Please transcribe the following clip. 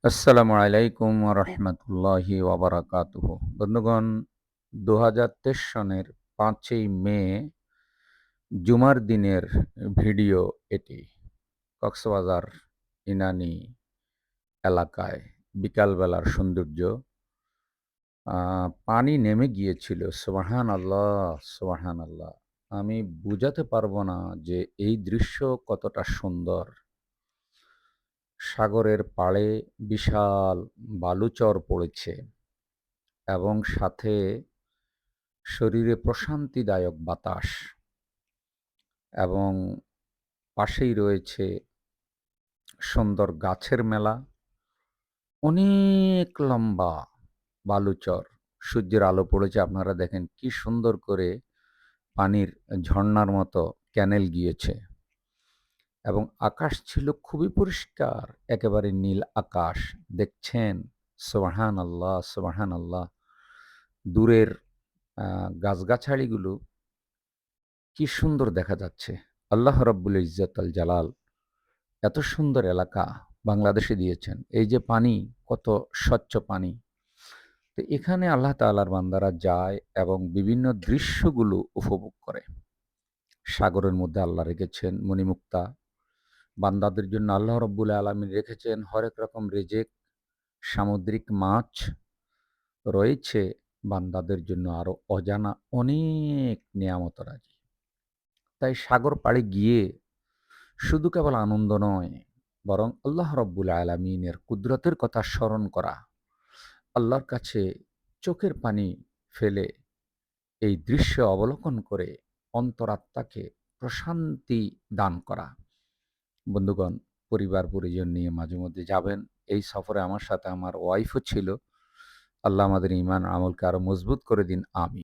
আসসালামু আলাইকুম রহমতুল্লাহি ওয়াবারাকাতুহু। বন্ধুগণ, ২০২৩ সনের ৫ই মে জুমার দিনের ভিডিও এটি। কক্সবাজার ইনানি এলাকায় বিকালবেলার সৌন্দর্য। পানি নেমে গিয়েছিল। সুবহান আল্লাহ, সুবহান আল্লাহ। আমি বুঝাতে পারবো না যে এই দৃশ্য কতটা সুন্দর। সাগরের পাড়ে বিশাল বালুচর পড়েছে এবং সাথে শরীরে প্রশান্তিদায়ক বাতাস, এবং পাশেই রয়েছে সুন্দর গাছের মেলা। অনেক লম্বা বালুচর, সূর্যের আলো পড়েছে, আপনারা দেখেন কি সুন্দর করে পানির ঝর্ণার মতো ক্যানেল গিয়েছে, এবং আকাশ ছিল খুবই পরিষ্কার, একেবারে নীল আকাশ। দেখছেন, সুবহান আল্লাহ, সুবহান আল্লাহ। দূরের গাছগাছালিগুলো কি সুন্দর দেখা যাচ্ছে। আল্লাহ রাব্বুল ইজ্জত আল জালাল এত সুন্দর এলাকা বাংলাদেশে দিয়েছেন। এই যে পানি, কত স্বচ্ছ পানি। তো এখানে আল্লাহ তাআলার বান্দারা যায় এবং বিভিন্ন দৃশ্যগুলো উপভোগ করে। সাগরের মধ্যে আল্লাহ রেখেছেন মণিমুক্তা। বান্দাদের জন্য আল্লাহ রাব্বুল আলামিন রেখেছেন হরেক রকম রিজিক, সামুদ্রিক মাছ। রয়েছে বান্দাদের জন্য আরো অজানা অনেক নেয়ামতরাজি। তাই সাগর পাড়ে গিয়ে শুধু কেবল আনন্দ নয়, বরং আল্লাহ রাব্বুল আলামিনের কুদরতের কথা স্মরণ করা, আল্লাহর কাছে চোখের পানি ফেলে এই দৃশ্য অবলোকন করে অন্তরাত্মাকে প্রশান্তি দান করা। বন্ধুগণ, পরিবার পরিজন নিয়ে মাঝে মধ্যে যাবেন। এই সফরে আমার সাথে আমার ওয়াইফও ছিল। আল্লাহ আমাদের ঈমান আমলকে আরো মজবুত করে দিন। আমিন।